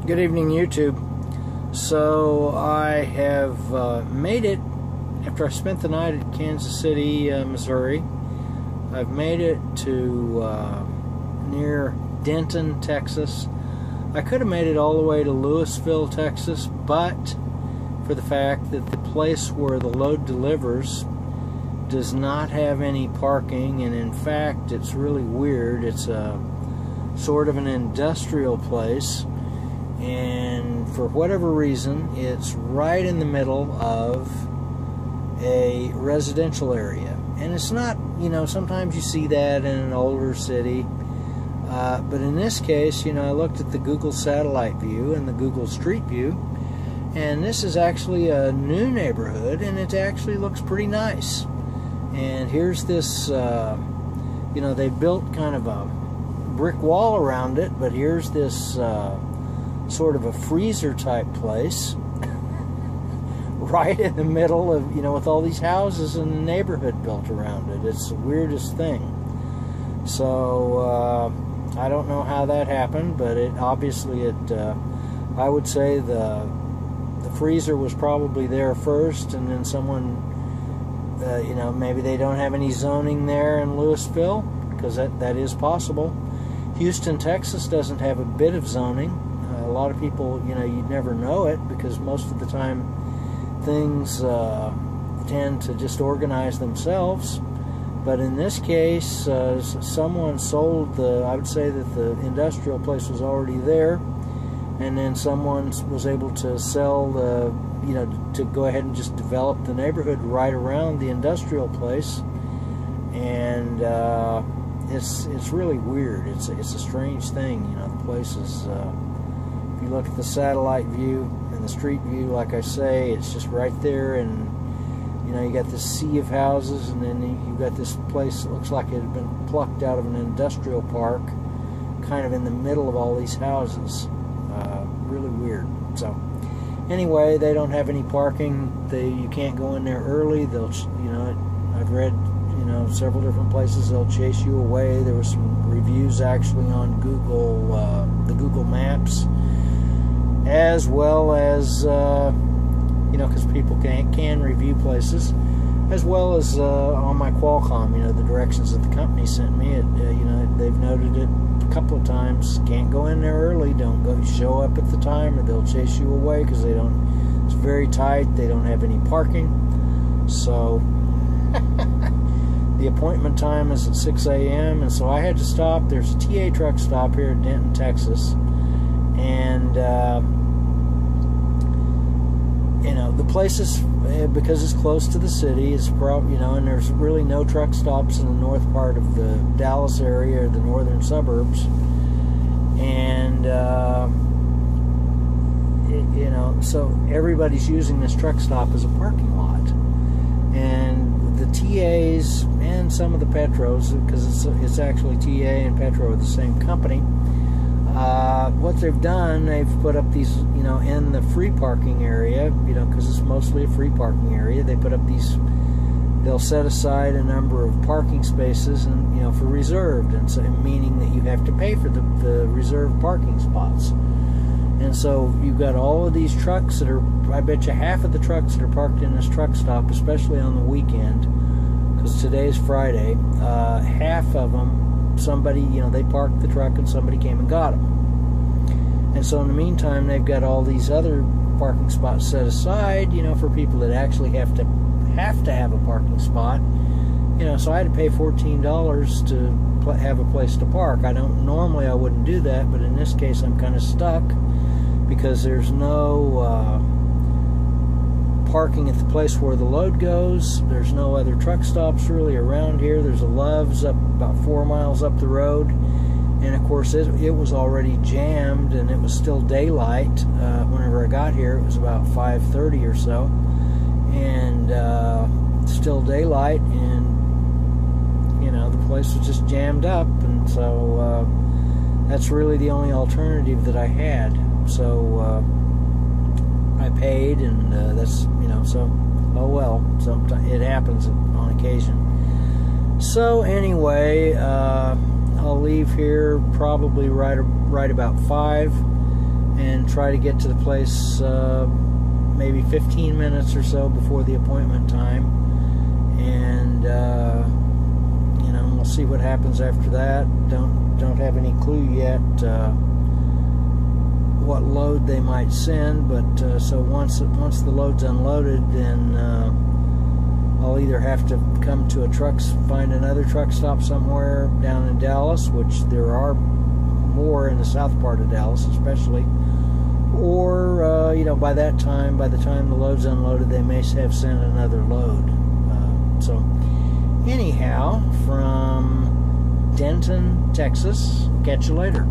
Good evening, YouTube. So I have made it, after I spent the night at Kansas City, Missouri. I've made it to near Denton, Texas. I could have made it all the way to Lewisville, Texas, but for the fact that the place where the load delivers does not have any parking, and in fact it's really weird. It's a sort of an industrial place, and for whatever reason it's right in the middle of a residential area. And it's not, you know, sometimes you see that in an older city, but in this case, you know, I looked at the Google satellite view and the Google Street View, and this is actually a new neighborhood, and it actually looks pretty nice. And here's this, you know, they built kind of a brick wall around it, but here's this sort of a freezer type place right in the middle of, you know, with all these houses in the neighborhood built around it. It's the weirdest thing. So I don't know how that happened, but it obviously I would say the freezer was probably there first, and then someone you know, maybe they don't have any zoning there in Lewisville, because that is possible. Houston, Texas doesn't have a bit of zoning. A lot of people, you know, you'd never know it, because most of the time things tend to just organize themselves. But in this case, someone sold I would say that the industrial place was already there, and then someone was able to sell you know, to go ahead and just develop the neighborhood right around the industrial place. And it's really weird. It's a strange thing, you know. The place is, if you look at the satellite view and the street view, like I say, it's just right there, and you know, you got this sea of houses, and then you got this place that looks like it had been plucked out of an industrial park, kind of in the middle of all these houses. Really weird. So anyway, they don't have any parking. You can't go in there early. They'll, you know, I've read, you know, several different places they'll chase you away. There were some reviews actually on Google, the Google Maps, as well as you know, because people can review places, as well as on my Qualcomm, you know, the directions that the company sent me. You know, they've noted it a couple of times. Can't go in there early. Don't go. Show up at the time, or they'll chase you away, because they don't. It's very tight. They don't have any parking. So the appointment time is at 6 a.m. and so I had to stop. There's a TA truck stop here at Denton, Texas, and you know, the place is, because it's close to the city, it's probably, you know, and there's really no truck stops in the north part of the Dallas area or the northern suburbs, and you know, so everybody's using this truck stop as a parking lot. And the TAs and some of the Petros, because it's actually TA and Petro are the same company, what they've done, they've put up these, you know, in the free parking area, you know, because it's mostly a free parking area, they put up these, they'll set aside a number of parking spaces, and, you know, for reserved, and so, meaning that you have to pay for the reserved parking spots. And so you've got all of these trucks that are, I bet you half of the trucks that are parked in this truck stop, especially on the weekend, because today's Friday, half of them, somebody, you know, they parked the truck and somebody came and got them. And so in the meantime, they've got all these other parking spots set aside, you know, for people that actually have to have a parking spot. You know, so I had to pay $14 to have a place to park. Normally I wouldn't do that, but in this case I'm kind of stuck, because there's no parking at the place where the load goes. There's no other truck stops really around here. There's a Love's up about 4 miles up the road, and of course it was already jammed, and it was still daylight whenever I got here. It was about 5:30 or so, and still daylight, and you know, the place was just jammed up, and so that's really the only alternative that I had. So I paid, and that's, you know, so oh well, sometimes it happens on occasion. So anyway, I'll leave here probably right about 5, and try to get to the place maybe 15 minutes or so before the appointment time, and we'll see what happens after that. Don't have any clue yet what load they might send, but so once the load's unloaded, then I'll either have to come to find another truck stop somewhere down in Dallas, which there are more in the south part of Dallas especially, or by the time the load's unloaded, they may have sent another load. So anyhow, from Denton, Texas, catch you later.